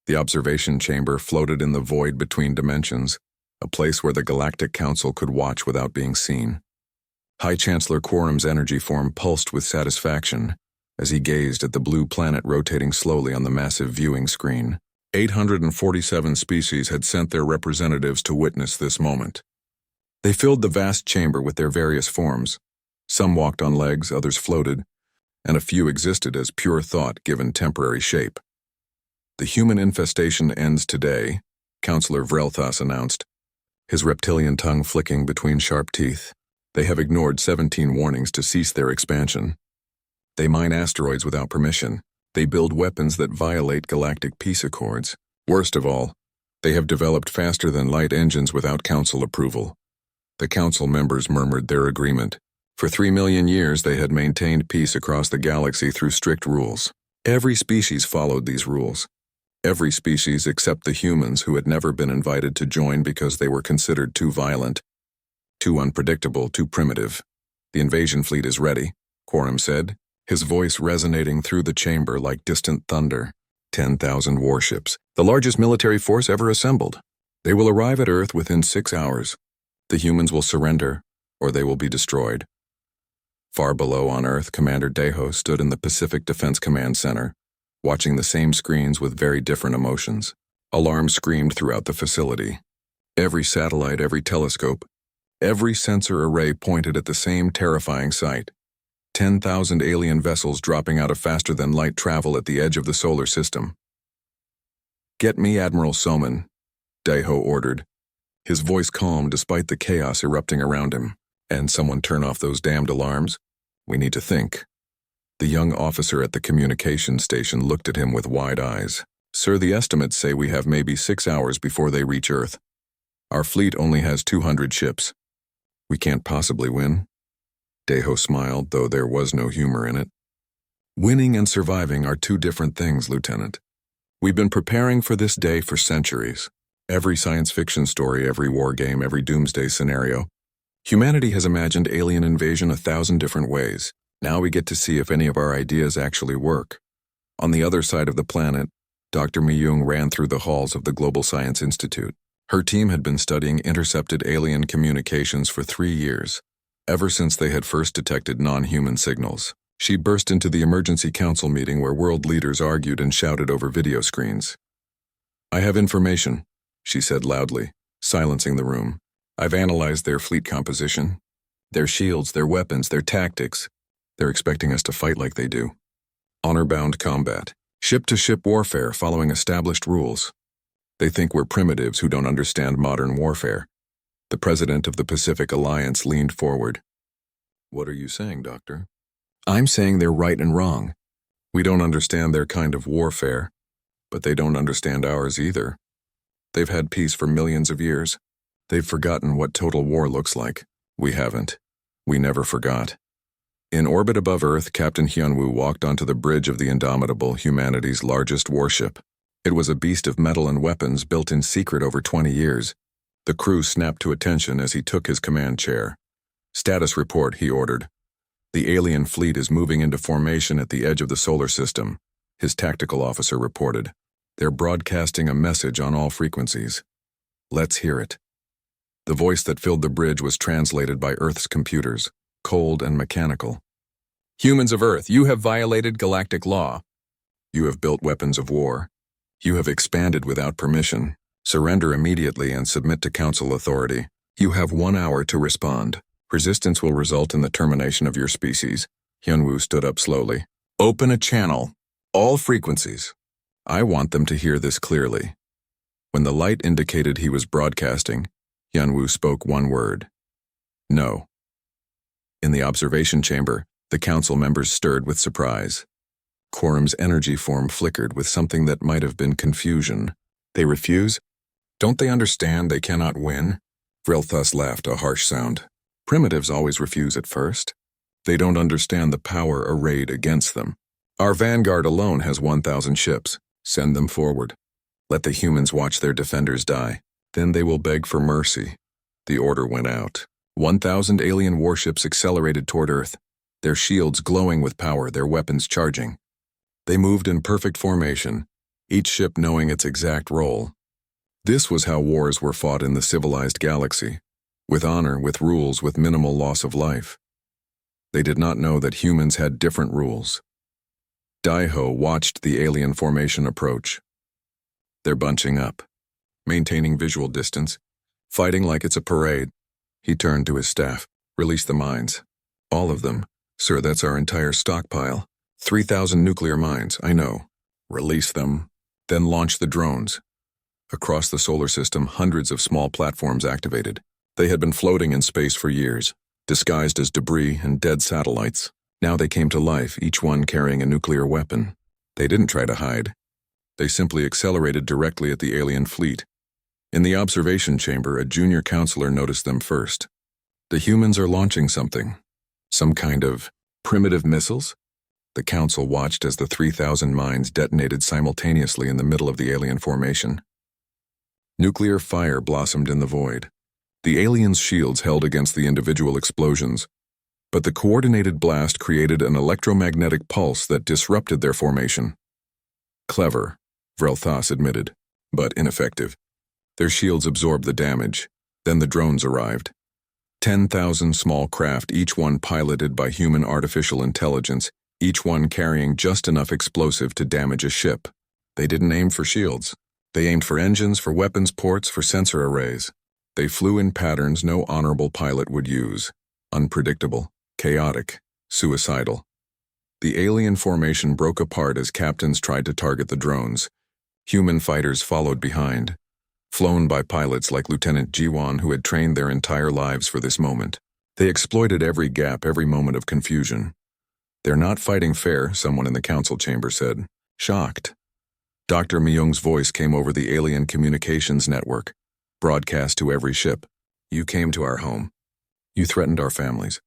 The observation chamber floated in the void between dimensions, a place where the Galactic Council could watch without being seen. High Chancellor Quorum's energy form pulsed with satisfaction as he gazed at the blue planet rotating slowly on the massive viewing screen. 847 species had sent their representatives to witness this moment. They filled the vast chamber with their various forms. Some walked on legs, others floated, and a few existed as pure thought given temporary shape. The human infestation ends today, Councillor Vrelthas announced, his reptilian tongue flicking between sharp teeth. They have ignored 17 warnings to cease their expansion. They mine asteroids without permission. They build weapons that violate galactic peace accords. Worst of all, they have developed faster-than-light engines without council approval. The council members murmured their agreement. For 3 million years, they had maintained peace across the galaxy through strict rules. Every species followed these rules. Every species except the humans, who had never been invited to join because they were considered too violent, too unpredictable, too primitive. The invasion fleet is ready, Quorum said, his voice resonating through the chamber like distant thunder. 10,000 warships, the largest military force ever assembled. They will arrive at Earth within 6 hours. The humans will surrender, or they will be destroyed. Far below on Earth, Commander Deho stood in the Pacific Defense Command Center, watching the same screens with very different emotions. Alarms screamed throughout the facility. Every satellite, every telescope, every sensor array pointed at the same terrifying sight. 10,000 alien vessels dropping out of faster-than-light travel at the edge of the solar system. "Get me Admiral Soman," Deho ordered, his voice calm despite the chaos erupting around him. "And someone turn off those damned alarms? We need to think." The young officer at the communications station looked at him with wide eyes. "Sir, the estimates say we have maybe 6 hours before they reach Earth. Our fleet only has 200 ships. We can't possibly win." Deho smiled, though there was no humor in it. "Winning and surviving are two different things, Lieutenant. We've been preparing for this day for centuries. Every science fiction story, every war game, every doomsday scenario. Humanity has imagined alien invasion 1,000 different ways. Now we get to see if any of our ideas actually work." On the other side of the planet, Dr. Myung ran through the halls of the Global Science Institute. Her team had been studying intercepted alien communications for 3 years. Ever since they had first detected non-human signals. She burst into the emergency council meeting where world leaders argued and shouted over video screens. "I have information," she said loudly, silencing the room. "I've analyzed their fleet composition, their shields, their weapons, their tactics. They're expecting us to fight like they do. Honor-bound combat, ship-to-ship warfare following established rules. They think we're primitives who don't understand modern warfare." The president of the Pacific Alliance leaned forward. "What are you saying, Doctor?" "I'm saying they're right and wrong. We don't understand their kind of warfare, but they don't understand ours either. They've had peace for millions of years. They've forgotten what total war looks like. We haven't. We never forgot." In orbit above Earth, Captain Hyunwoo walked onto the bridge of the Indomitable, humanity's largest warship. It was a beast of metal and weapons built in secret over 20 years. The crew snapped to attention as he took his command chair. "Status report," he ordered. "The alien fleet is moving into formation at the edge of the solar system," his tactical officer reported. "They're broadcasting a message on all frequencies. Let's hear it." The voice that filled the bridge was translated by Earth's computers, cold and mechanical. "Humans of Earth, you have violated galactic law. You have built weapons of war. You have expanded without permission. Surrender immediately and submit to council authority. You have 1 hour to respond. Resistance will result in the termination of your species." Hyunwoo stood up slowly. "Open a channel. All frequencies. I want them to hear this clearly." When the light indicated he was broadcasting, Hyunwoo spoke one word. "No." In the observation chamber, the council members stirred with surprise. Quorum's energy form flickered with something that might have been confusion. "They refuse? Don't they understand they cannot win?" Vrelthas laughed, a harsh sound. "Primitives always refuse at first. They don't understand the power arrayed against them. Our vanguard alone has 1,000 ships. Send them forward. Let the humans watch their defenders die. Then they will beg for mercy." The order went out. 1,000 alien warships accelerated toward Earth, their shields glowing with power, their weapons charging. They moved in perfect formation, each ship knowing its exact role. This was how wars were fought in the civilized galaxy, with honor, with rules, with minimal loss of life. They did not know that humans had different rules. Daiho watched the alien formation approach. They're bunching up, maintaining visual distance, fighting like it's a parade. He turned to his staff. Release the mines. All of them. Sir, that's our entire stockpile. 3,000 nuclear mines, I know. Release them, then launch the drones. Across the solar system, hundreds of small platforms activated. They had been floating in space for years, disguised as debris and dead satellites. Now they came to life, each one carrying a nuclear weapon. They didn't try to hide. They simply accelerated directly at the alien fleet. In the observation chamber, a junior counselor noticed them first. The humans are launching something. Some kind of primitive missiles? The council watched as the 3,000 mines detonated simultaneously in the middle of the alien formation. Nuclear fire blossomed in the void. The aliens' shields held against the individual explosions, but the coordinated blast created an electromagnetic pulse that disrupted their formation. Clever, Vrelthas admitted, but ineffective. Their shields absorbed the damage. Then the drones arrived. 10,000 small craft, each one piloted by human artificial intelligence, each one carrying just enough explosive to damage a ship. They didn't aim for shields. They aimed for engines, for weapons ports, for sensor arrays. They flew in patterns no honorable pilot would use. Unpredictable, chaotic, suicidal. The alien formation broke apart as captains tried to target the drones. Human fighters followed behind, flown by pilots like Lieutenant Jiwan who had trained their entire lives for this moment. They exploited every gap, every moment of confusion. They're not fighting fair, someone in the council chamber said, shocked. Dr. Myung's voice came over the alien communications network, broadcast to every ship. You came to our home. You threatened our families.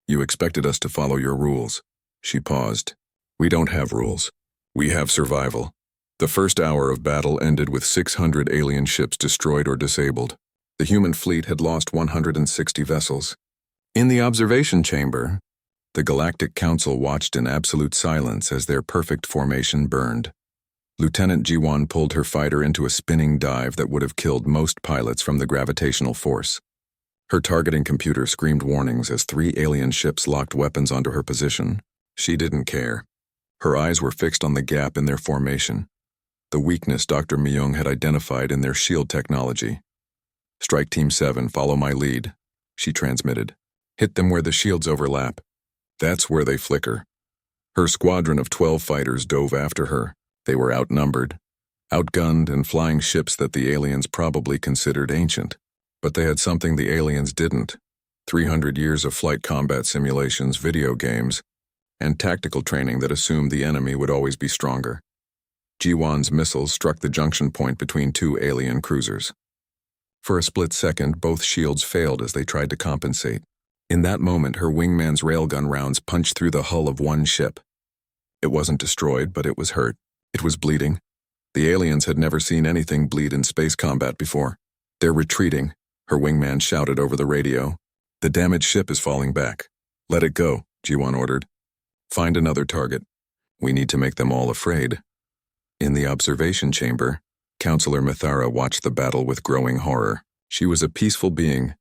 You expected us to follow your rules. She paused. We don't have rules. We have survival. The first hour of battle ended with 600 alien ships destroyed or disabled. The human fleet had lost 160 vessels. In the observation chamber, the Galactic Council watched in absolute silence as their perfect formation burned. Lieutenant Jiwan pulled her fighter into a spinning dive that would have killed most pilots from the gravitational force. Her targeting computer screamed warnings as 3 alien ships locked weapons onto her position. She didn't care. Her eyes were fixed on the gap in their formation, the weakness Dr. Myung had identified in their shield technology. Strike Team 7, follow my lead, she transmitted. Hit them where the shields overlap. That's where they flicker. Her squadron of 12 fighters dove after her. They were outnumbered, outgunned, and flying ships that the aliens probably considered ancient. But they had something the aliens didn't: 300 years of flight combat simulations, video games, and tactical training that assumed the enemy would always be stronger. Jiwan's missiles struck the junction point between 2 alien cruisers. For a split second, both shields failed as they tried to compensate. In that moment, her wingman's railgun rounds punched through the hull of one ship. It wasn't destroyed, but it was hurt. It was bleeding. The aliens had never seen anything bleed in space combat before. They're retreating, her wingman shouted over the radio. The damaged ship is falling back. Let it go, Jiwan ordered. Find another target. We need to make them all afraid. In the observation chamber, Counselor Mithara watched the battle with growing horror. She was a peaceful being,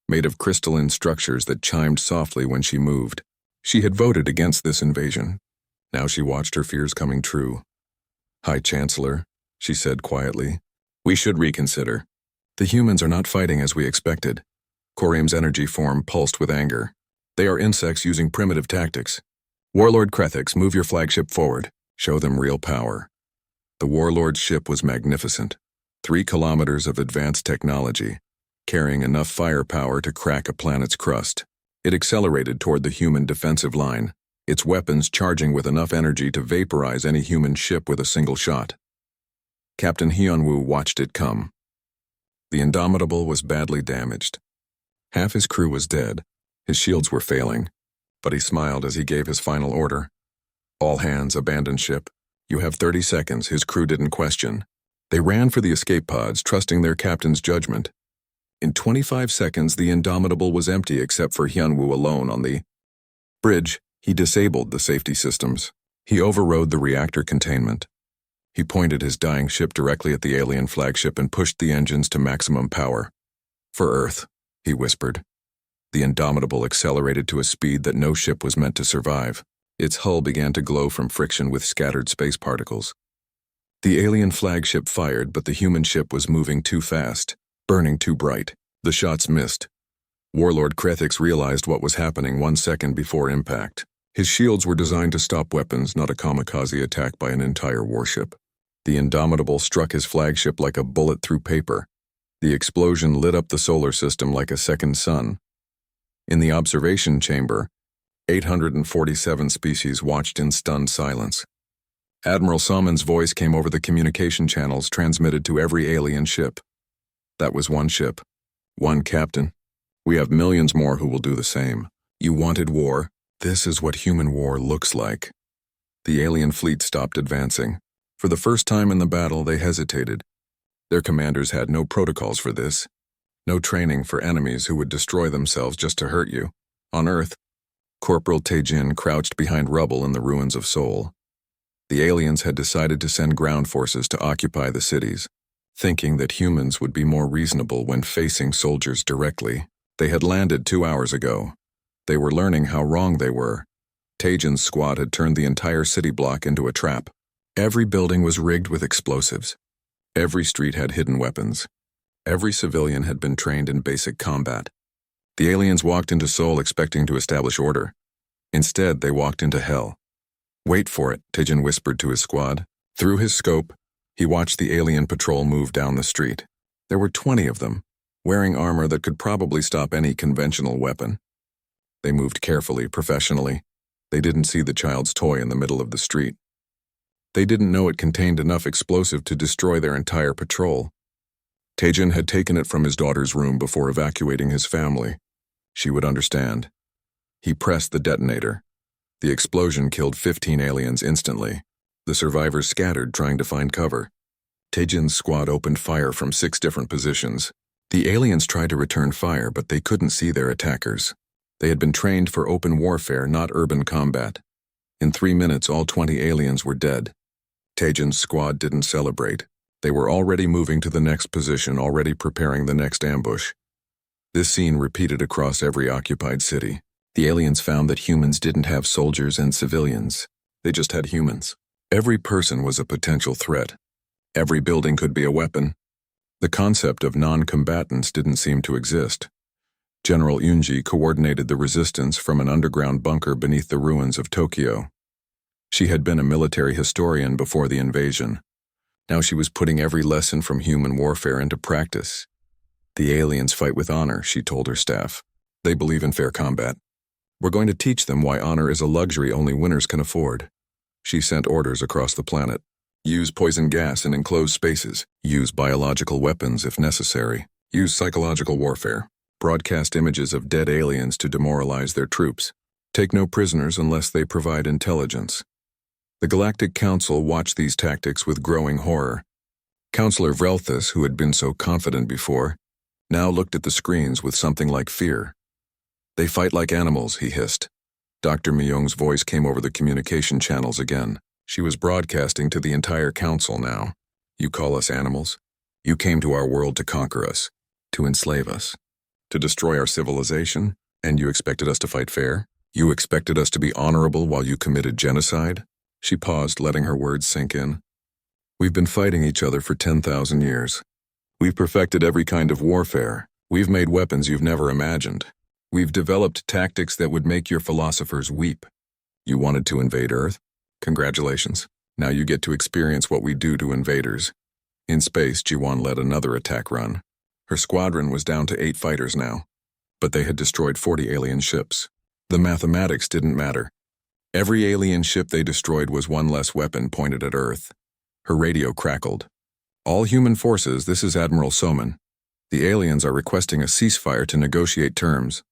made of crystalline structures that chimed softly when she moved. She had voted against this invasion. Now she watched her fears coming true. High Chancellor, she said quietly, we should reconsider. The humans are not fighting as we expected. Corium's energy form pulsed with anger. They are insects using primitive tactics. Warlord Krethix, move your flagship forward. Show them real power. The Warlord's ship was magnificent. 3 kilometers of advanced technology, carrying enough firepower to crack a planet's crust. It accelerated toward the human defensive line, its weapons charging with enough energy to vaporize any human ship with a single shot. Captain Hyunwoo watched it come. The Indomitable was badly damaged. Half his crew was dead. His shields were failing, but he smiled as he gave his final order. All hands, abandon ship. You have 30 seconds, his crew didn't question. They ran for the escape pods, trusting their captain's judgment. In 25 seconds, the Indomitable was empty except for Hyunwoo alone on the bridge. He disabled the safety systems. He overrode the reactor containment. He pointed his dying ship directly at the alien flagship and pushed the engines to maximum power. "For Earth," he whispered. The Indomitable accelerated to a speed that no ship was meant to survive. Its hull began to glow from friction with scattered space particles. The alien flagship fired, but the human ship was moving too fast, burning too bright. The shots missed. Warlord Krethix realized what was happening 1 second before impact. His shields were designed to stop weapons, not a kamikaze attack by an entire warship. The Indomitable struck his flagship like a bullet through paper. The explosion lit up the solar system like a second sun. In the observation chamber, 847 species watched in stunned silence. Admiral Salmon's voice came over the communication channels transmitted to every alien ship. "That was one ship. One captain. We have millions more who will do the same. You wanted war. This is what human war looks like." The alien fleet stopped advancing. For the first time in the battle, they hesitated. Their commanders had no protocols for this. No training for enemies who would destroy themselves just to hurt you. On Earth, Corporal Taejin crouched behind rubble in the ruins of Seoul. The aliens had decided to send ground forces to occupy the cities, thinking that humans would be more reasonable when facing soldiers directly. They had landed 2 hours ago. They were learning how wrong they were. Taejin's squad had turned the entire city block into a trap. Every building was rigged with explosives. Every street had hidden weapons. Every civilian had been trained in basic combat. The aliens walked into Seoul expecting to establish order. Instead, they walked into hell. "Wait for it," Taejin whispered to his squad. Through his scope, he watched the alien patrol move down the street. There were 20 of them, wearing armor that could probably stop any conventional weapon. They moved carefully, professionally. They didn't see the child's toy in the middle of the street. They didn't know it contained enough explosive to destroy their entire patrol. Taejin had taken it from his daughter's room before evacuating his family. She would understand. He pressed the detonator. The explosion killed 15 aliens instantly. The survivors scattered, trying to find cover. Taejin's squad opened fire from 6 different positions. The aliens tried to return fire, but they couldn't see their attackers. They had been trained for open warfare, not urban combat. In 3 minutes, all 20 aliens were dead. Taejin's squad didn't celebrate. They were already moving to the next position, already preparing the next ambush. This scene repeated across every occupied city. The aliens found that humans didn't have soldiers and civilians. They just had humans. Every person was a potential threat. Every building could be a weapon. The concept of non-combatants didn't seem to exist. General Yunji coordinated the resistance from an underground bunker beneath the ruins of Tokyo. She had been a military historian before the invasion. Now she was putting every lesson from human warfare into practice. "The aliens fight with honor," she told her staff. "They believe in fair combat. We're going to teach them why honor is a luxury only winners can afford." She sent orders across the planet. Use poison gas in enclosed spaces. Use biological weapons if necessary. Use psychological warfare. Broadcast images of dead aliens to demoralize their troops. Take no prisoners unless they provide intelligence. The Galactic Council watched these tactics with growing horror. Counselor Vrelthus, who had been so confident before, now looked at the screens with something like fear. "They fight like animals," he hissed. Dr. Myung's voice came over the communication channels again. She was broadcasting to the entire council now. "You call us animals? You came to our world to conquer us, to enslave us, to destroy our civilization, and you expected us to fight fair? You expected us to be honorable while you committed genocide?" She paused, letting her words sink in. "We've been fighting each other for 10,000 years. We've perfected every kind of warfare. We've made weapons you've never imagined. We've developed tactics that would make your philosophers weep. You wanted to invade Earth? Congratulations. Now you get to experience what we do to invaders." In space, Jiwon led another attack run. Her squadron was down to 8 fighters now, but they had destroyed 40 alien ships. The mathematics didn't matter. Every alien ship they destroyed was one less weapon pointed at Earth. Her radio crackled. "All human forces, this is Admiral Soman. The aliens are requesting a ceasefire to negotiate terms."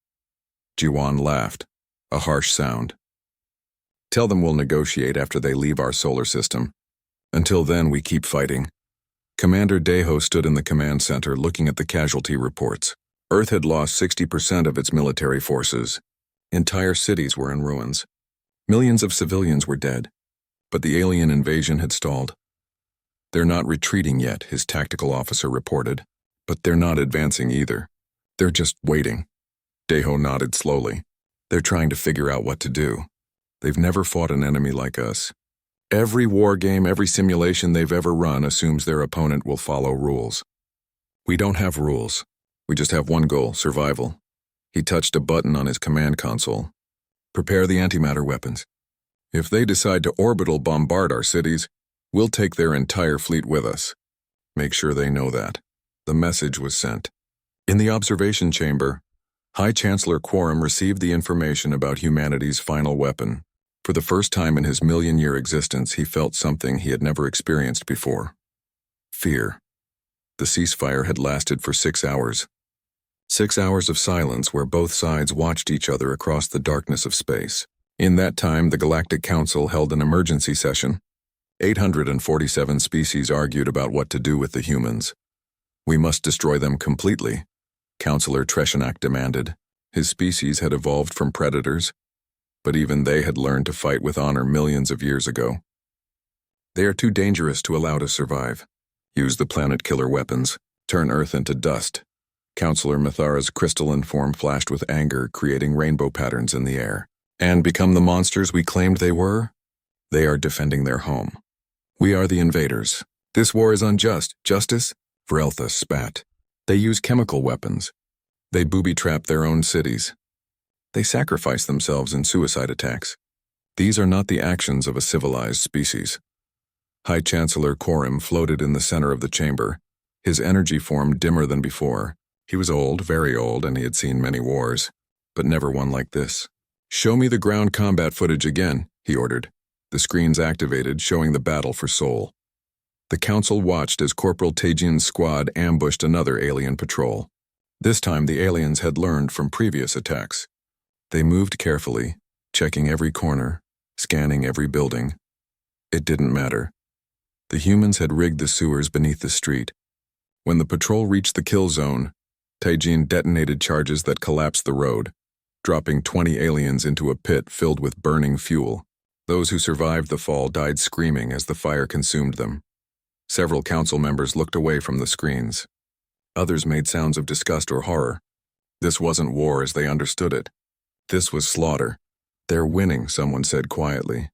Jiwon laughed, a harsh sound. "Tell them we'll negotiate after they leave our solar system. Until then, we keep fighting." Commander Daeho stood in the command center looking at the casualty reports. Earth had lost 60% of its military forces. Entire cities were in ruins. Millions of civilians were dead. But the alien invasion had stalled. They're not retreating yet, his tactical officer reported. But they're not advancing either. They're just waiting. Deho nodded slowly. They're trying to figure out what to do. They've never fought an enemy like us. Every war game, every simulation they've ever run assumes their opponent will follow rules. We don't have rules. We just have one goal, survival. He touched a button on his command console. Prepare the antimatter weapons. If they decide to orbital bombard our cities, we'll take their entire fleet with us. Make sure they know that. The message was sent. In the observation chamber, High Chancellor Quorum received the information about humanity's final weapon. For the first time in his million-year existence, he felt something he had never experienced before. Fear. The ceasefire had lasted for 6 hours. 6 hours of silence where both sides watched each other across the darkness of space. In that time, the Galactic Council held an emergency session. 847 species argued about what to do with the humans. We must destroy them completely, Councillor Treshanak demanded. His species had evolved from predators, but even they had learned to fight with honor millions of years ago. They are too dangerous to allow to survive. Use the planet-killer weapons. Turn Earth into dust. Councillor Mithara's crystalline form flashed with anger, creating rainbow patterns in the air. And become the monsters we claimed they were? They are defending their home. We are the invaders. This war is unjust. Justice? Vreltha spat. They use chemical weapons. They booby-trap their own cities. They sacrifice themselves in suicide attacks. These are not the actions of a civilized species. High Chancellor Quorum floated in the center of the chamber, his energy form dimmer than before. He was old, very old, and he had seen many wars, but never one like this. Show me the ground combat footage again, he ordered. The screens activated, showing the battle for Sol. The council watched as Corporal Tajin's squad ambushed another alien patrol. This time the aliens had learned from previous attacks. They moved carefully, checking every corner, scanning every building. It didn't matter. The humans had rigged the sewers beneath the street. When the patrol reached the kill zone, Tajin detonated charges that collapsed the road, dropping 20 aliens into a pit filled with burning fuel. Those who survived the fall died screaming as the fire consumed them. Several council members looked away from the screens. Others made sounds of disgust or horror. This wasn't war as they understood it. This was slaughter. They're winning, someone said quietly.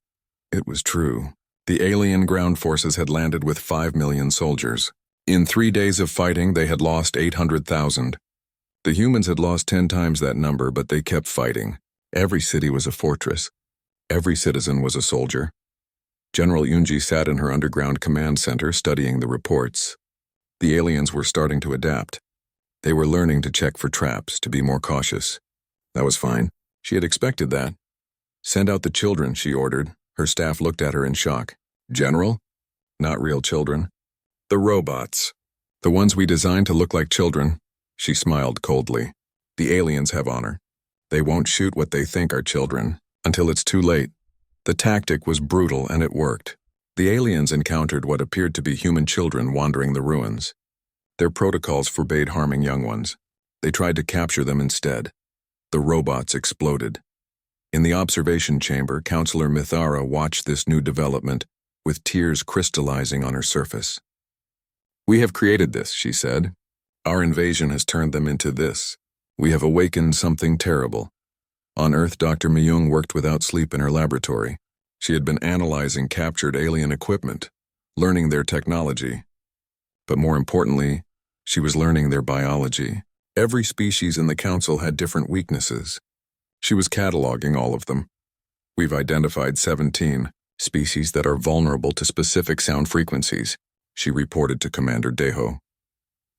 It was true. The alien ground forces had landed with 5 million soldiers. In 3 days of fighting, they had lost 800,000. The humans had lost 10 times that number, but they kept fighting. Every city was a fortress. Every citizen was a soldier. General Yunji sat in her underground command center studying the reports. The aliens were starting to adapt. They were learning to check for traps, to be more cautious. That was fine. She had expected that. Send out the children, she ordered. Her staff looked at her in shock. General? Not real children. The robots. The ones we designed to look like children. She smiled coldly. The aliens have honor. They won't shoot what they think are children until it's too late. The tactic was brutal and it worked. The aliens encountered what appeared to be human children wandering the ruins. Their protocols forbade harming young ones. They tried to capture them instead. The robots exploded. In the observation chamber, Councillor Mithara watched this new development, with tears crystallizing on her surface. We have created this, she said. Our invasion has turned them into this. We have awakened something terrible. On Earth, Dr. Myung worked without sleep in her laboratory. She had been analyzing captured alien equipment, learning their technology. But more importantly, she was learning their biology. Every species in the council had different weaknesses. She was cataloging all of them. We've identified 17 species that are vulnerable to specific sound frequencies, she reported to Commander Deho.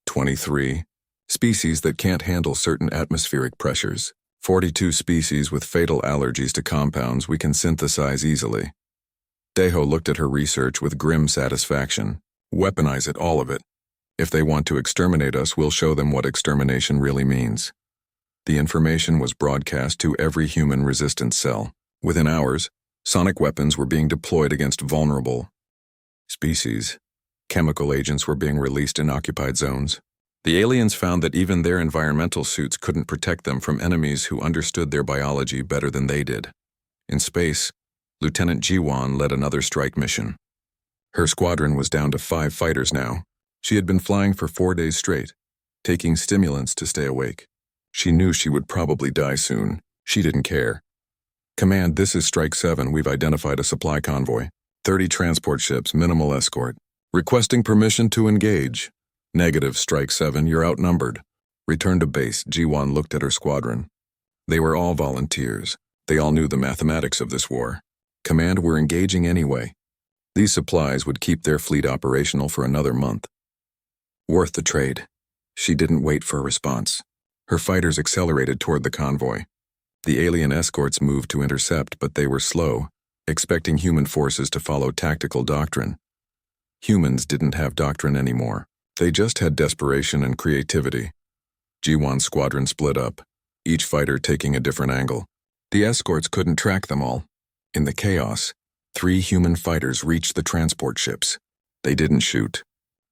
23 species that can't handle certain atmospheric pressures. 42 species with fatal allergies to compounds we can synthesize easily. Deho looked at her research with grim satisfaction. Weaponize it, all of it. If they want to exterminate us, we'll show them what extermination really means. The information was broadcast to every human resistance cell. Within hours, sonic weapons were being deployed against vulnerable species. Chemical agents were being released in occupied zones. The aliens found that even their environmental suits couldn't protect them from enemies who understood their biology better than they did. In space, Lieutenant Jiwan led another strike mission. Her squadron was down to 5 fighters now. She had been flying for 4 days straight, taking stimulants to stay awake. She knew she would probably die soon. She didn't care. Command, this is Strike 7. We've identified a supply convoy. 30 transport ships, minimal escort. Requesting permission to engage. Negative, Strike 7, you're outnumbered. Return to base. Ji-won looked at her squadron. They were all volunteers. They all knew the mathematics of this war. Command, we're engaging anyway. These supplies would keep their fleet operational for another month. Worth the trade. She didn't wait for a response. Her fighters accelerated toward the convoy. The alien escorts moved to intercept, but they were slow, expecting human forces to follow tactical doctrine. Humans didn't have doctrine anymore. They just had desperation and creativity. Ji-won's squadron split up, each fighter taking a different angle. The escorts couldn't track them all. In the chaos, 3 human fighters reached the transport ships. They didn't shoot.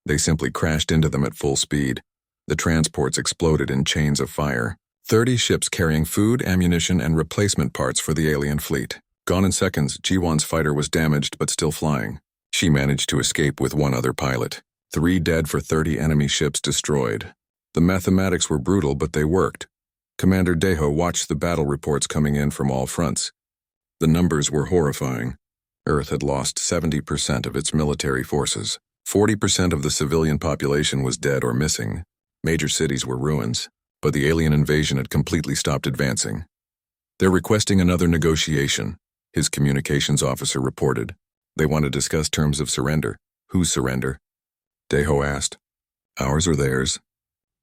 They simply crashed into them at full speed. The transports exploded in chains of fire. 30 ships carrying food, ammunition, and replacement parts for the alien fleet. Gone in seconds, Ji-won's fighter was damaged but still flying. She managed to escape with 1 other pilot. 3 dead for 30 enemy ships destroyed. The mathematics were brutal, but they worked. Commander Daeho watched the battle reports coming in from all fronts. The numbers were horrifying. Earth had lost 70% of its military forces. 40% of the civilian population was dead or missing. Major cities were ruins, but the alien invasion had completely stopped advancing. They're requesting another negotiation, his communications officer reported. They want to discuss terms of surrender. Whose surrender? Daeho asked. Ours or theirs?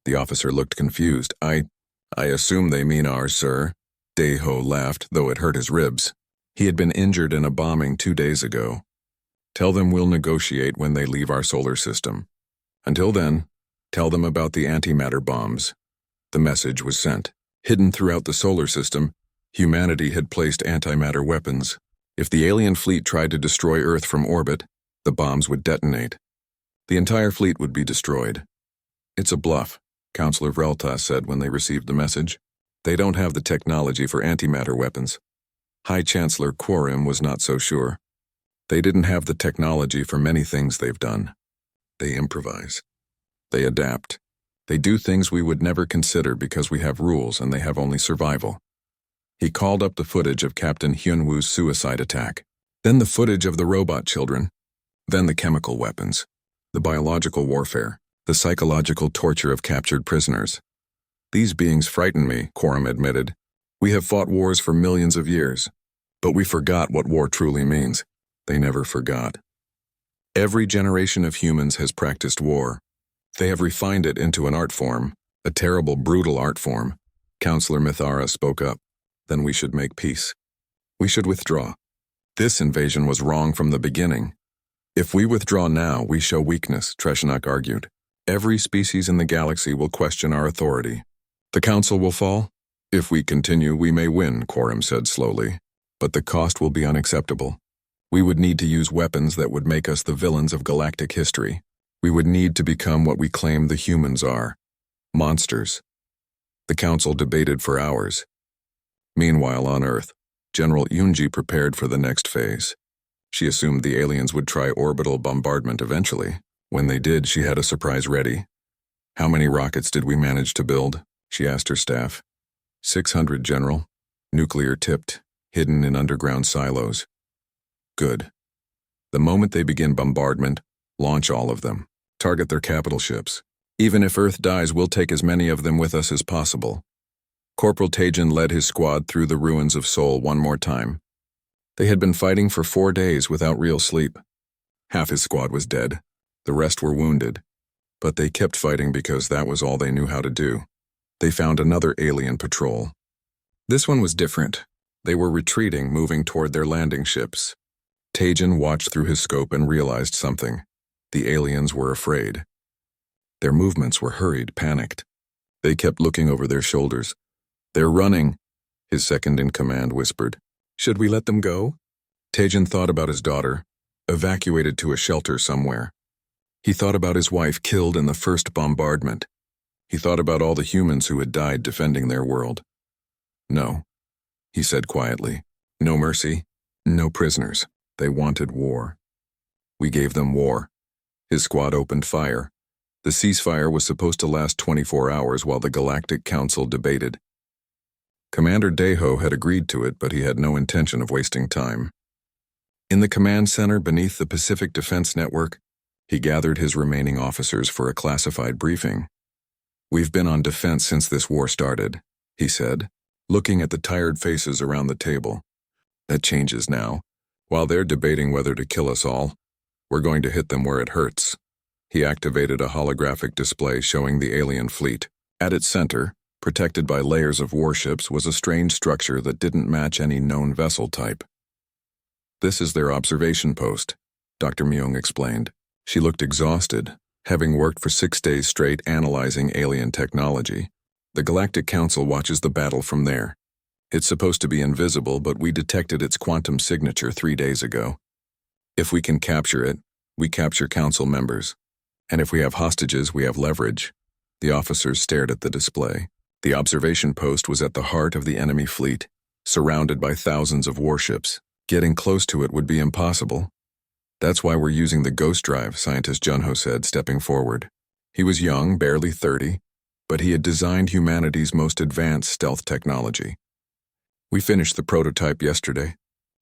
The officer looked confused. I assume they mean ours, sir. Daeho laughed, though it hurt his ribs. He had been injured in a bombing 2 days ago. Tell them we'll negotiate when they leave our solar system. Until then, tell them about the antimatter bombs. The message was sent. Hidden throughout the solar system, humanity had placed antimatter weapons. If the alien fleet tried to destroy Earth from orbit, the bombs would detonate. The entire fleet would be destroyed. It's a bluff, Counselor Vrelta said when they received the message. They don't have the technology for antimatter weapons. High Chancellor Quarim was not so sure. They didn't have the technology for many things they've done. They improvise. They adapt. They do things we would never consider because we have rules and they have only survival. He called up the footage of Captain Hyunwoo's suicide attack, then the footage of the robot children, then the chemical weapons, the biological warfare, the psychological torture of captured prisoners. These beings frighten me, Quorum admitted. We have fought wars for millions of years, but we forgot what war truly means. They never forgot. Every generation of humans has practiced war. They have refined it into an art form, a terrible, brutal art form. Counselor Mithara spoke up. Then we should make peace. We should withdraw. This invasion was wrong from the beginning. If we withdraw now, we show weakness, Treshnok argued. Every species in the galaxy will question our authority. The Council will fall? If we continue, we may win, Quorum said slowly. But the cost will be unacceptable. We would need to use weapons that would make us the villains of galactic history. We would need to become what we claim the humans are. Monsters. The Council debated for hours. Meanwhile, on Earth, General Yunji prepared for the next phase. She assumed the aliens would try orbital bombardment eventually. When they did, she had a surprise ready. How many rockets did we manage to build? She asked her staff. 600, General. Nuclear-tipped, hidden in underground silos. Good. The moment they begin bombardment, launch all of them. Target their capital ships. Even if Earth dies, we'll take as many of them with us as possible. Corporal Tajin led his squad through the ruins of Seoul one more time. They had been fighting for 4 days without real sleep. Half his squad was dead. The rest were wounded. But they kept fighting because that was all they knew how to do. They found another alien patrol. This one was different. They were retreating, moving toward their landing ships. Tajin watched through his scope and realized something. The aliens were afraid. Their movements were hurried, panicked. They kept looking over their shoulders. They're running, his second-in-command whispered. Should we let them go? Tajin thought about his daughter, evacuated to a shelter somewhere. He thought about his wife killed in the first bombardment. He thought about all the humans who had died defending their world. No, he said quietly. No mercy, no prisoners. They wanted war. We gave them war. His squad opened fire. The ceasefire was supposed to last 24 hours while the Galactic Council debated. Commander Deho had agreed to it, but he had no intention of wasting time. In the command center beneath the Pacific Defense Network, he gathered his remaining officers for a classified briefing. "We've been on defense since this war started," he said, looking at the tired faces around the table. "That changes now. While they're debating whether to kill us all, we're going to hit them where it hurts." He activated a holographic display showing the alien fleet. At its center, protected by layers of warships, was a strange structure that didn't match any known vessel type. "This is their observation post," Dr. Myung explained. She looked exhausted, having worked for 6 days straight analyzing alien technology. "The Galactic Council watches the battle from there. It's supposed to be invisible, but we detected its quantum signature 3 days ago. If we can capture it, we capture council members. And if we have hostages, we have leverage." The officers stared at the display. The observation post was at the heart of the enemy fleet, surrounded by thousands of warships. Getting close to it would be impossible. "That's why we're using the ghost drive," scientist Junho said, stepping forward. He was young, barely 30, but he had designed humanity's most advanced stealth technology. "We finished the prototype yesterday.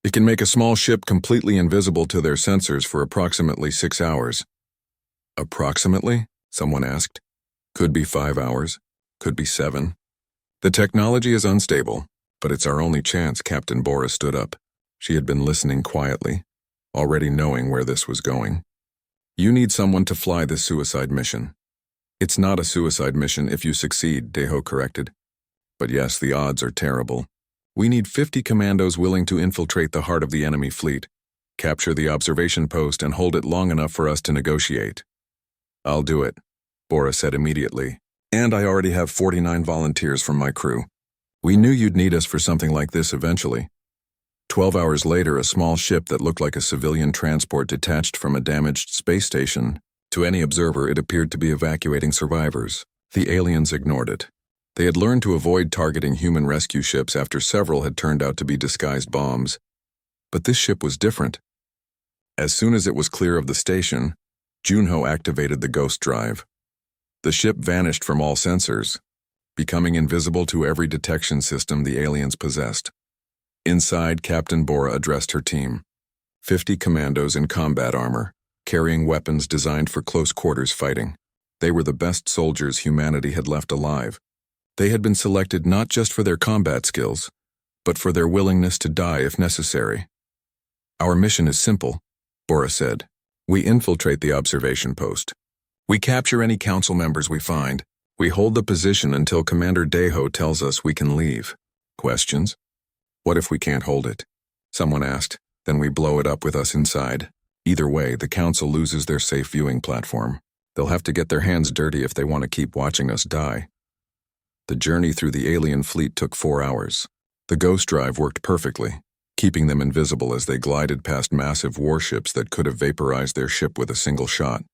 It can make a small ship completely invisible to their sensors for approximately 6 hours. "Approximately?" someone asked. "Could be 5 hours. Could be 7. The technology is unstable, but it's our only chance." Captain Bora stood up. She had been listening quietly, already knowing where this was going. "You need someone to fly this suicide mission." "It's not a suicide mission if you succeed," Deho corrected. "But yes, the odds are terrible. We need 50 commandos willing to infiltrate the heart of the enemy fleet, capture the observation post, and hold it long enough for us to negotiate." "I'll do it," Bora said immediately. "And I already have 49 volunteers from my crew. We knew you'd need us for something like this eventually." 12 hours later, a small ship that looked like a civilian transport detached from a damaged space station. To any observer, it appeared to be evacuating survivors. The aliens ignored it. They had learned to avoid targeting human rescue ships after several had turned out to be disguised bombs. But this ship was different. As soon as it was clear of the station, Junho activated the ghost drive. The ship vanished from all sensors, becoming invisible to every detection system the aliens possessed. Inside, Captain Bora addressed her team. 50 commandos in combat armor, carrying weapons designed for close-quarters fighting. They were the best soldiers humanity had left alive. They had been selected not just for their combat skills, but for their willingness to die if necessary. "Our mission is simple," Bora said. "We infiltrate the observation post. We capture any council members we find. We hold the position until Commander Deho tells us we can leave." Questions? "What if we can't hold it?" someone asked. "Then we blow it up with us inside. Either way, the council loses their safe viewing platform. They'll have to get their hands dirty if they want to keep watching us die." The journey through the alien fleet took 4 hours. The ghost drive worked perfectly, keeping them invisible as they glided past massive warships that could have vaporized their ship with a single shot.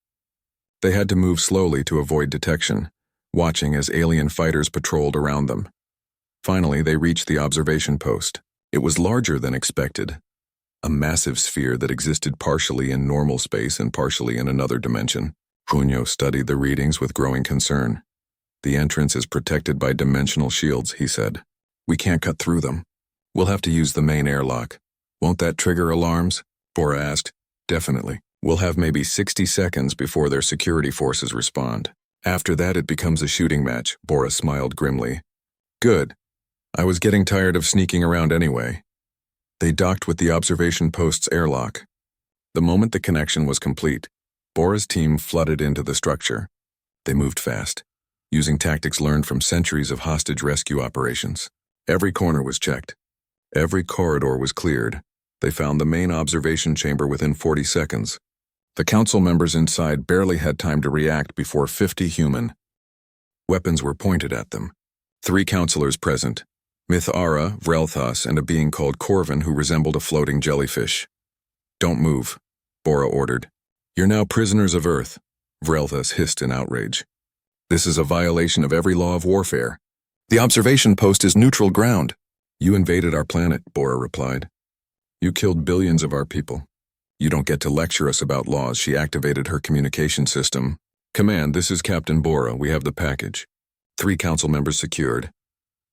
They had to move slowly to avoid detection, watching as alien fighters patrolled around them. Finally, they reached the observation post. It was larger than expected, a massive sphere that existed partially in normal space and partially in another dimension. Junho studied the readings with growing concern. "The entrance is protected by dimensional shields," he said. "We can't cut through them. We'll have to use the main airlock." "Won't that trigger alarms?" Bora asked. "Definitely. We'll have maybe 60 seconds before their security forces respond. After that, it becomes a shooting match." Bora smiled grimly. "Good. I was getting tired of sneaking around anyway." They docked with the observation post's airlock. The moment the connection was complete, Bora's team flooded into the structure. They moved fast, using tactics learned from centuries of hostage rescue operations. Every corner was checked. Every corridor was cleared. They found the main observation chamber within 40 seconds. The council members inside barely had time to react before 50 human weapons were pointed at them. 3 counselors present: Mythara, Vrelthas, and a being called Corvin who resembled a floating jellyfish. "Don't move," Bora ordered. "You're now prisoners of Earth," Vrelthas hissed in outrage. "This is a violation of every law of warfare. The observation post is neutral ground." "You invaded our planet," Bora replied. "You killed billions of our people. You don't get to lecture us about laws. She activated her communication system. Command, this is Captain Bora. We have the package. 3 council members secured.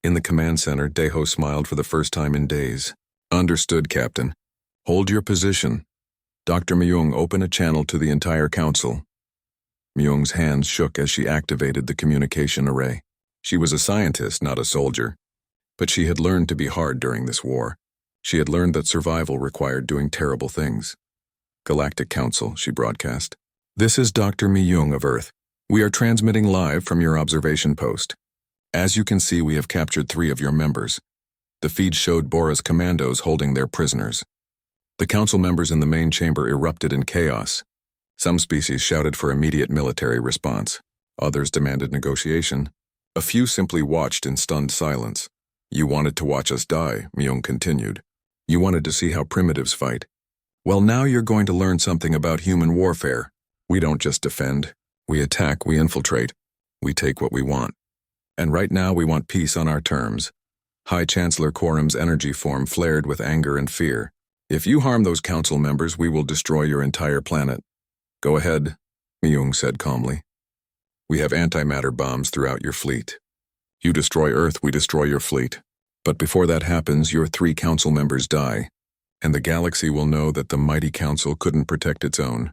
In the command center, Deho smiled for the first time in days. Understood, Captain. Hold your position. Dr. Myung, open a channel to the entire council. Myung's hands shook as she activated the communication array. She was a scientist, not a soldier. But she had learned to be hard during this war. She had learned that survival required doing terrible things. Galactic Council, she broadcast. This is Dr. Myung of Earth. We are transmitting live from your observation post. As you can see, we have captured 3 of your members. The feed showed Bora's commandos holding their prisoners. The council members in the main chamber erupted in chaos. Some species shouted for immediate military response. Others demanded negotiation. A few simply watched in stunned silence. You wanted to watch us die, Myung continued. You wanted to see how primitives fight. Well, now you're going to learn something about human warfare. We don't just defend. We attack, we infiltrate. We take what we want. And right now we want peace on our terms. High Chancellor Quorum's energy form flared with anger and fear. If you harm those council members, we will destroy your entire planet. Go ahead, Myung said calmly. We have antimatter bombs throughout your fleet. You destroy Earth, we destroy your fleet. But before that happens, your 3 council members die, and the galaxy will know that the mighty council couldn't protect its own.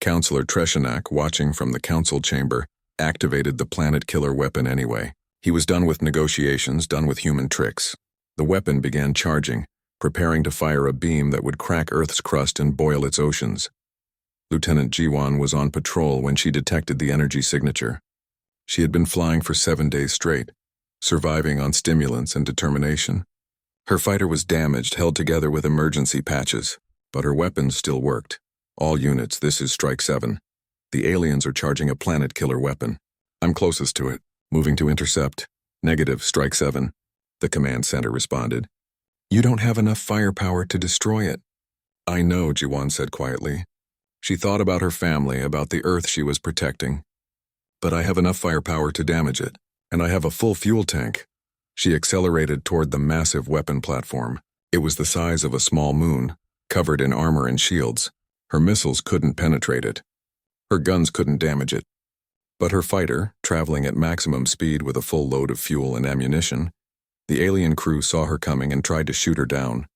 Councillor Treshanak, watching from the council chamber, activated the planet killer weapon anyway. He was done with negotiations, done with human tricks. The weapon began charging, preparing to fire a beam that would crack Earth's crust and boil its oceans. Lieutenant Jiwan was on patrol when she detected the energy signature. She had been flying for 7 days straight, surviving on stimulants and determination. Her fighter was damaged, held together with emergency patches, but her weapons still worked. All units, this is Strike 7. The aliens are charging a planet killer weapon. I'm closest to it. Moving to intercept. Negative, Strike 7. The command center responded. You don't have enough firepower to destroy it. I know, Jiwan said quietly. She thought about her family, about the Earth she was protecting. But I have enough firepower to damage it, and I have a full fuel tank. She accelerated toward the massive weapon platform. It was the size of a small moon, covered in armor and shields. Her missiles couldn't penetrate it. Her guns couldn't damage it. But her fighter, traveling at maximum speed with a full load of fuel and ammunition, the alien crew saw her coming and tried to shoot her down.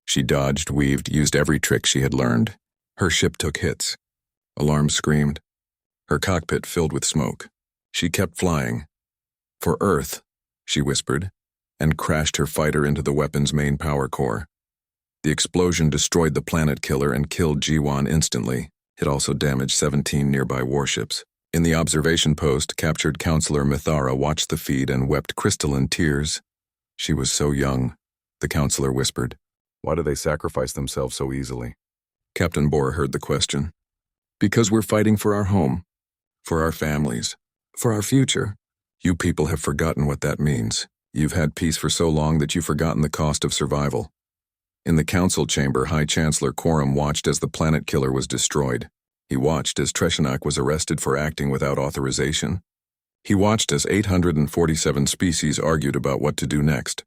She dodged, weaved, used every trick she had learned. Her ship took hits. Alarms screamed. Her cockpit filled with smoke. She kept flying. For Earth, she whispered, and crashed her fighter into the weapon's main power core. The explosion destroyed the planet killer and killed Jiwan instantly. It also damaged 17 nearby warships. In the observation post, captured Counselor Mithara watched the feed and wept crystalline tears. She was so young, the counselor whispered. Why do they sacrifice themselves so easily? Captain Bora heard the question. Because we're fighting for our home, for our families, for our future. You people have forgotten what that means. You've had peace for so long that you've forgotten the cost of survival. In the council chamber, High Chancellor Quorum watched as the planet killer was destroyed. He watched as Treshanak was arrested for acting without authorization. He watched as 847 species argued about what to do next.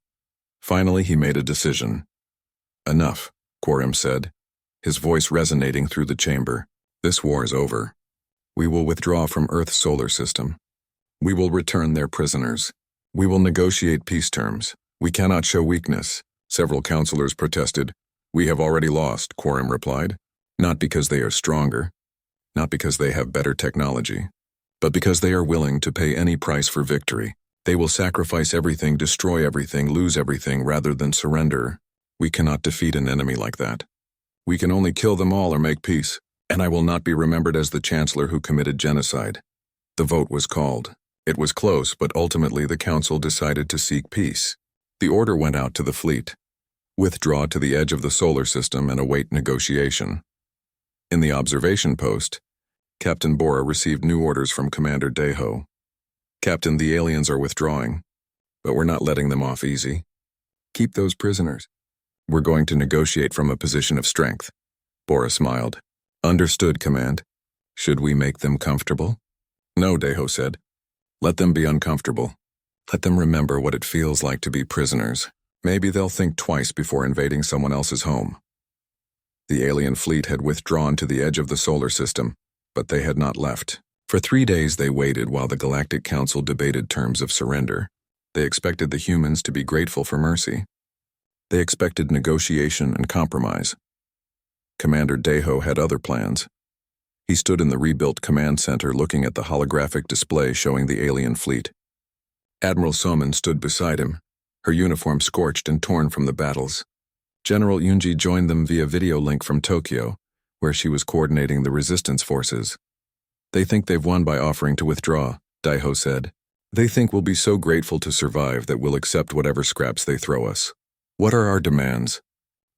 Finally, he made a decision. Enough, Quorum said, his voice resonating through the chamber. This war is over. We will withdraw from Earth's solar system. We will return their prisoners. We will negotiate peace terms. We cannot show weakness. Several counselors protested. We have already lost, Quorum replied. Not because they are stronger, not because they have better technology, but because they are willing to pay any price for victory. They will sacrifice everything, destroy everything, lose everything rather than surrender. We cannot defeat an enemy like that. We can only kill them all or make peace, and I will not be remembered as the Chancellor who committed genocide. The vote was called. It was close, but ultimately the Council decided to seek peace. The order went out to the fleet. Withdraw to the edge of the solar system and await negotiation. In the observation post, Captain Bora received new orders from Commander Deho. Captain, the aliens are withdrawing, but we're not letting them off easy. Keep those prisoners. We're going to negotiate from a position of strength. Bora smiled. Understood, Command. Should we make them comfortable? No, Deho said. Let them be uncomfortable. Let them remember what it feels like to be prisoners. Maybe they'll think twice before invading someone else's home. The alien fleet had withdrawn to the edge of the solar system, but they had not left. For 3 days they waited while the Galactic Council debated terms of surrender. They expected the humans to be grateful for mercy. They expected negotiation and compromise. Commander Deho had other plans. He stood in the rebuilt command center looking at the holographic display showing the alien fleet. Admiral Soman stood beside him, her uniform scorched and torn from the battles. General Yunji joined them via video link from Tokyo, where she was coordinating the resistance forces. They think they've won by offering to withdraw, Daiho said. They think we'll be so grateful to survive that we'll accept whatever scraps they throw us. What are our demands?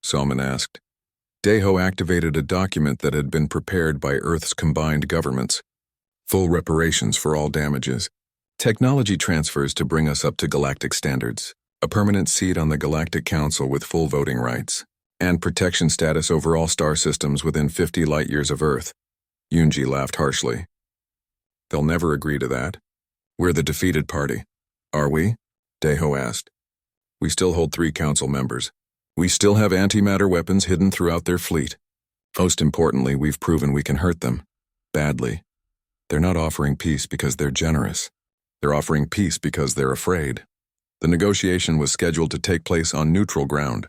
Soman asked. Daiho activated a document that had been prepared by Earth's combined governments. Full reparations for all damages. Technology transfers to bring us up to galactic standards. A permanent seat on the Galactic Council with full voting rights. And protection status over all star systems within 50 light-years of Earth. Yunji laughed harshly. They'll never agree to that. We're the defeated party. Are we? Daiho asked. We still hold 3 council members. We still have antimatter weapons hidden throughout their fleet. Most importantly, we've proven we can hurt them. Badly. They're not offering peace because they're generous. They're offering peace because they're afraid. The negotiation was scheduled to take place on neutral ground,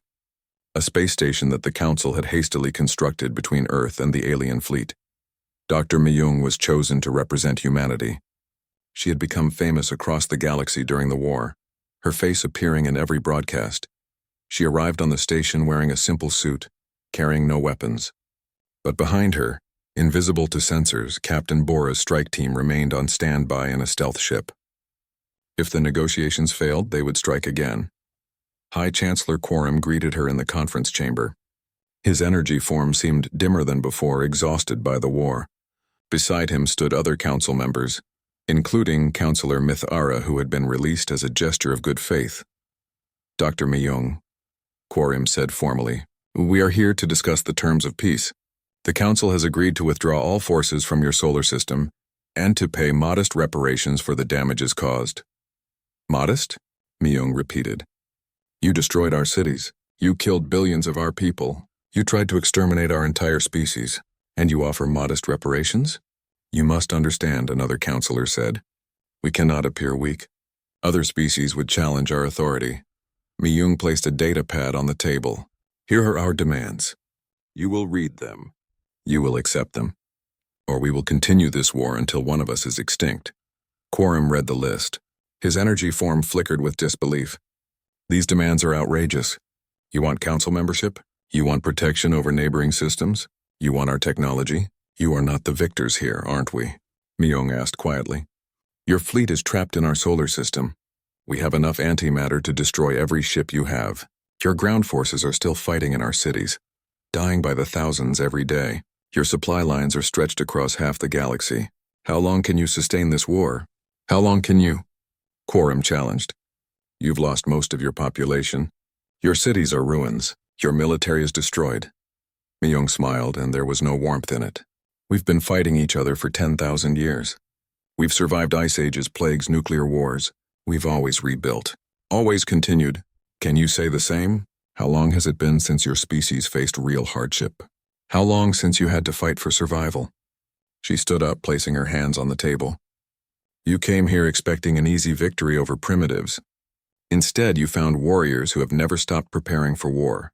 a space station that the Council had hastily constructed between Earth and the alien fleet. Dr. Myung was chosen to represent humanity. She had become famous across the galaxy during the war, her face appearing in every broadcast. She arrived on the station wearing a simple suit, carrying no weapons. But behind her, invisible to sensors, Captain Bora's strike team remained on standby in a stealth ship. If the negotiations failed, they would strike again. High Chancellor Quorum greeted her in the conference chamber. His energy form seemed dimmer than before, exhausted by the war. Beside him stood other council members, including Councillor Mithara, who had been released as a gesture of good faith. Dr. Myung, Quorum said formally, we are here to discuss the terms of peace. The Council has agreed to withdraw all forces from your solar system and to pay modest reparations for the damages caused. Modest? Myung repeated. You destroyed our cities. You killed billions of our people. You tried to exterminate our entire species. And you offer modest reparations? You must understand, another counselor said. We cannot appear weak. Other species would challenge our authority. Myung placed a data pad on the table. Here are our demands. You will read them. You will accept them. Or we will continue this war until one of us is extinct. Quorum read the list. His energy form flickered with disbelief. These demands are outrageous. You want council membership? You want protection over neighboring systems? You want our technology? You are not the victors here, aren't we? Myung asked quietly. Your fleet is trapped in our solar system. We have enough antimatter to destroy every ship you have. Your ground forces are still fighting in our cities, dying by the thousands every day. Your supply lines are stretched across half the galaxy. How long can you sustain this war? How long can you? Quorum challenged. You've lost most of your population. Your cities are ruins. Your military is destroyed. Myung smiled, and there was no warmth in it. We've been fighting each other for 10,000 years. We've survived ice ages, plagues, nuclear wars. We've always rebuilt. Always continued. Can you say the same? How long has it been since your species faced real hardship? How long since you had to fight for survival? She stood up, placing her hands on the table. You came here expecting an easy victory over primitives. Instead, you found warriors who have never stopped preparing for war.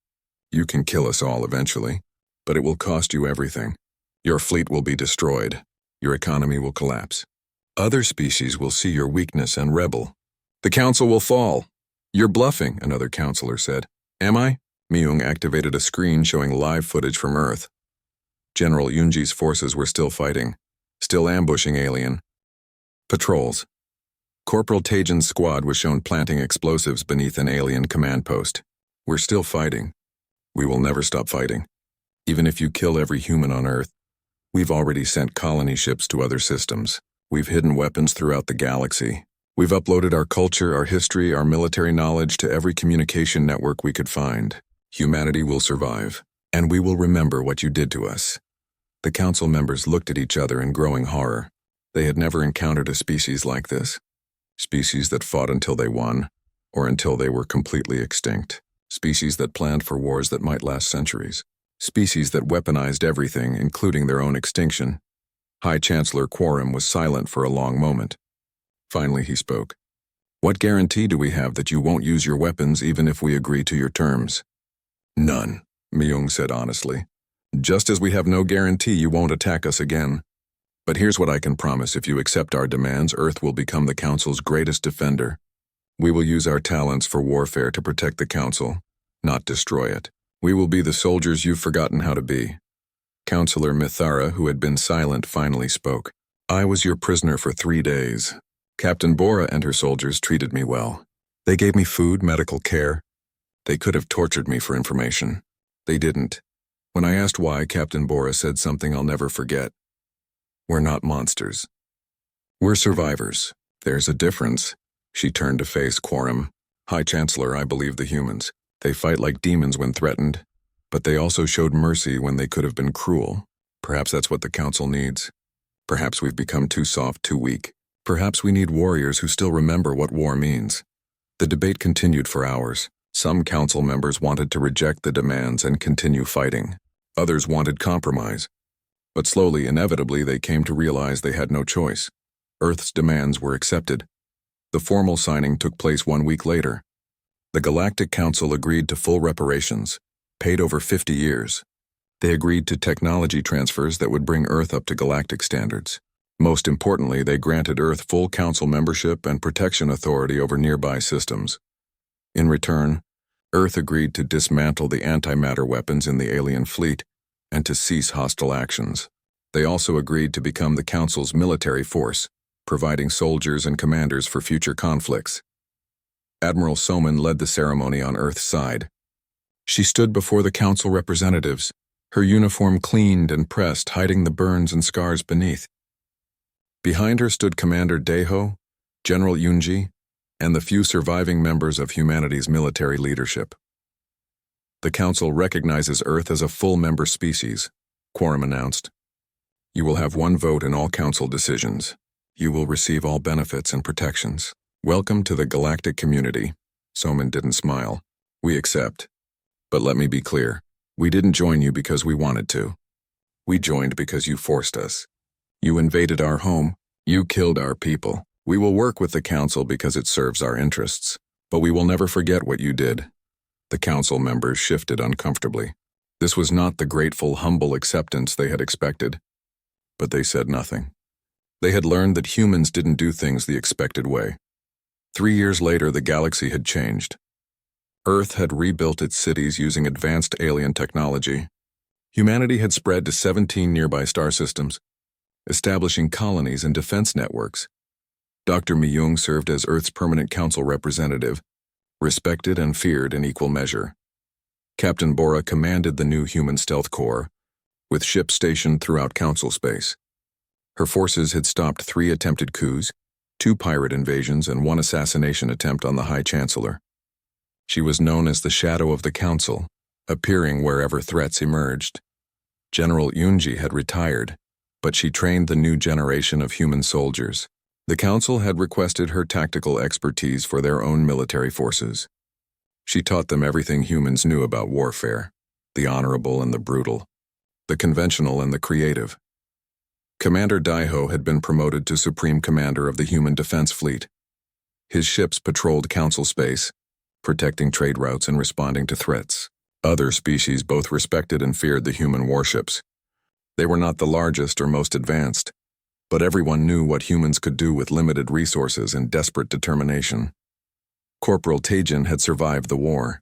You can kill us all eventually, but it will cost you everything. Your fleet will be destroyed. Your economy will collapse. Other species will see your weakness and rebel. The council will fall. You're bluffing, another counselor said. Am I? Myung activated a screen showing live footage from Earth. General Yunji's forces were still fighting, still ambushing alien patrols. Corporal Tajan's squad was shown planting explosives beneath an alien command post. We're still fighting. We will never stop fighting. Even if you kill every human on Earth, we've already sent colony ships to other systems. We've hidden weapons throughout the galaxy. We've uploaded our culture, our history, our military knowledge to every communication network we could find. Humanity will survive, and we will remember what you did to us. The council members looked at each other in growing horror. They had never encountered a species like this. Species that fought until they won, or until they were completely extinct. Species that planned for wars that might last centuries. species that weaponized everything, including their own extinction. High Chancellor Quorum was silent for a long moment. Finally, he spoke. What guarantee do we have that you won't use your weapons even if we agree to your terms? None, Myung said honestly. Just as we have no guarantee you won't attack us again. But here's what I can promise: if you accept our demands, Earth will become the Council's greatest defender. We will use our talents for warfare to protect the Council, not destroy it. We will be the soldiers you've forgotten how to be. Counselor Mithara, who had been silent, finally spoke. I was your prisoner for 3 days. Captain Bora and her soldiers treated me well. They gave me food, medical care. They could have tortured me for information. They didn't. When I asked why, Captain Bora said something I'll never forget. We're not monsters. We're survivors. There's a difference. She turned to face Quorum. High Chancellor, I believe the humans. They fight like demons when threatened, but they also showed mercy when they could have been cruel. Perhaps that's what the Council needs. Perhaps we've become too soft, too weak. Perhaps we need warriors who still remember what war means. The debate continued for hours. Some Council members wanted to reject the demands and continue fighting. Others wanted compromise. But slowly, inevitably, they came to realize they had no choice. Earth's demands were accepted. The formal signing took place 1 week later. The Galactic Council agreed to full reparations, paid over 50 years. They agreed to technology transfers that would bring Earth up to galactic standards. Most importantly, they granted Earth full Council membership and protection authority over nearby systems. In return, Earth agreed to dismantle the antimatter weapons in the alien fleet and to cease hostile actions. They also agreed to become the Council's military force, providing soldiers and commanders for future conflicts. Admiral Soman led the ceremony on Earth's side. She stood before the Council representatives, her uniform cleaned and pressed, hiding the burns and scars beneath. Behind her stood Commander Daeho, General Yunji, and the few surviving members of humanity's military leadership. The Council recognizes Earth as a full member species, Quorum announced. You will have 1 vote in all Council decisions. You will receive all benefits and protections. Welcome to the galactic community. Soman didn't smile. We accept. But let me be clear. We didn't join you because we wanted to. We joined because you forced us. You invaded our home. You killed our people. We will work with the Council because it serves our interests. But we will never forget what you did. The Council members shifted uncomfortably. This was not the grateful, humble acceptance they had expected. But they said nothing. They had learned that humans didn't do things the expected way. 3 years later, the galaxy had changed. Earth had rebuilt its cities using advanced alien technology. Humanity had spread to 17 nearby star systems, establishing colonies and defense networks. Dr. Myung served as Earth's permanent Council representative, respected and feared in equal measure. Captain Bora commanded the new human stealth corps, with ships stationed throughout Council space. Her forces had stopped 3 attempted coups, 2 pirate invasions, and 1 assassination attempt on the High Chancellor. She was known as the Shadow of the Council, appearing wherever threats emerged. General Yunji had retired, but she trained the new generation of human soldiers. The Council had requested her tactical expertise for their own military forces. She taught them everything humans knew about warfare, the honorable and the brutal, the conventional and the creative. Commander Daeho had been promoted to Supreme Commander of the Human Defense Fleet. His ships patrolled Council space, protecting trade routes and responding to threats. Other species both respected and feared the human warships. They were not the largest or most advanced, but everyone knew what humans could do with limited resources and desperate determination. Corporal Taejin had survived the war.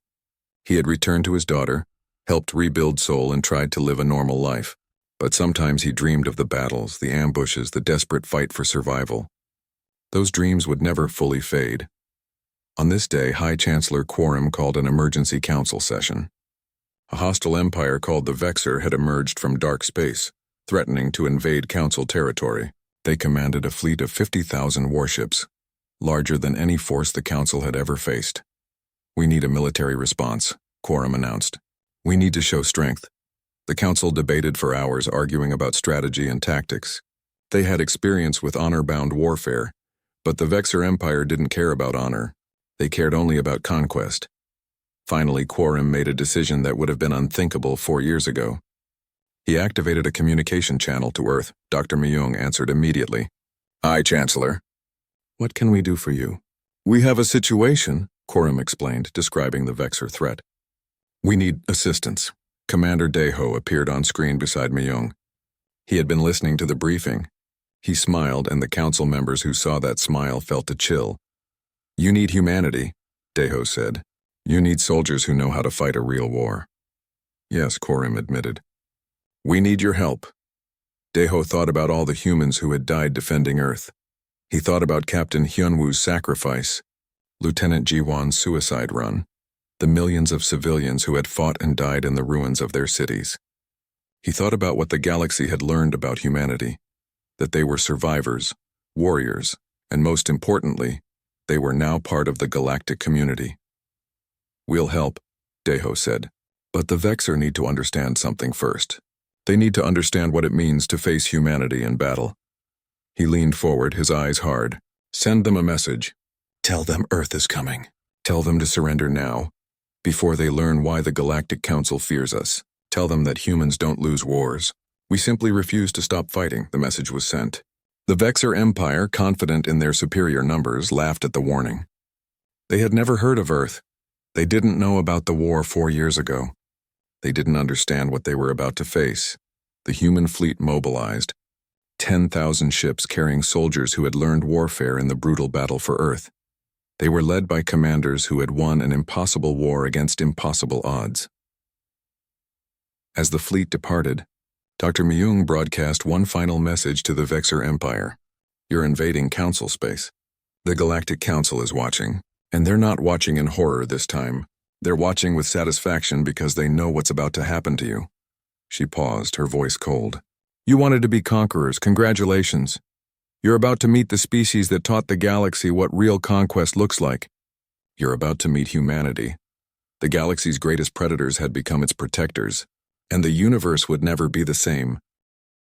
He had returned to his daughter, helped rebuild Seoul, and tried to live a normal life. But sometimes he dreamed of the battles, the ambushes, the desperate fight for survival. Those dreams would never fully fade. On this day, High Chancellor Quorum called an emergency council session. A hostile empire called the Vexor had emerged from dark space, threatening to invade Council territory. They commanded a fleet of 50,000 warships, larger than any force the Council had ever faced. We need a military response, Quorum announced. We need to show strength. The Council debated for hours, arguing about strategy and tactics. They had experience with honor-bound warfare, but the Vexor Empire didn't care about honor. They cared only about conquest. Finally, Quorum made a decision that would have been unthinkable 4 years ago. He activated a communication channel to Earth. Dr. Myung answered immediately. Aye, Chancellor. What can we do for you? We have a situation, Quorum explained, describing the Vexor threat. We need assistance. Commander Daeho appeared on screen beside Myung. He had been listening to the briefing. He smiled, and the council members who saw that smile felt a chill. You need humanity, Daeho said. You need soldiers who know how to fight a real war. Yes, Quorum admitted. We need your help. Daeho thought about all the humans who had died defending Earth. He thought about Captain Hyunwoo's sacrifice, Lieutenant Jiwon's suicide run, the millions of civilians who had fought and died in the ruins of their cities. He thought about what the galaxy had learned about humanity, that they were survivors, warriors, and most importantly, they were now part of the galactic community. We'll help, Daeho said, but the Vexor need to understand something first. They need to understand what it means to face humanity in battle. He leaned forward, his eyes hard. Send them a message. Tell them Earth is coming. Tell them to surrender now, before they learn why the Galactic Council fears us. Tell them that humans don't lose wars. We simply refuse to stop fighting, the message was sent. The Vexor Empire, confident in their superior numbers, laughed at the warning. They had never heard of Earth. They didn't know about the war 4 years ago. They didn't understand what they were about to face. The human fleet mobilized. 10,000 ships carrying soldiers who had learned warfare in the brutal battle for Earth. They were led by commanders who had won an impossible war against impossible odds. As the fleet departed, Dr. Myung broadcast one final message to the Vexor Empire. You're invading Council space. The Galactic Council is watching, and they're not watching in horror this time. They're watching with satisfaction because they know what's about to happen to you. She paused, her voice cold. You wanted to be conquerors. Congratulations. You're about to meet the species that taught the galaxy what real conquest looks like. You're about to meet humanity. The galaxy's greatest predators had become its protectors, and the universe would never be the same.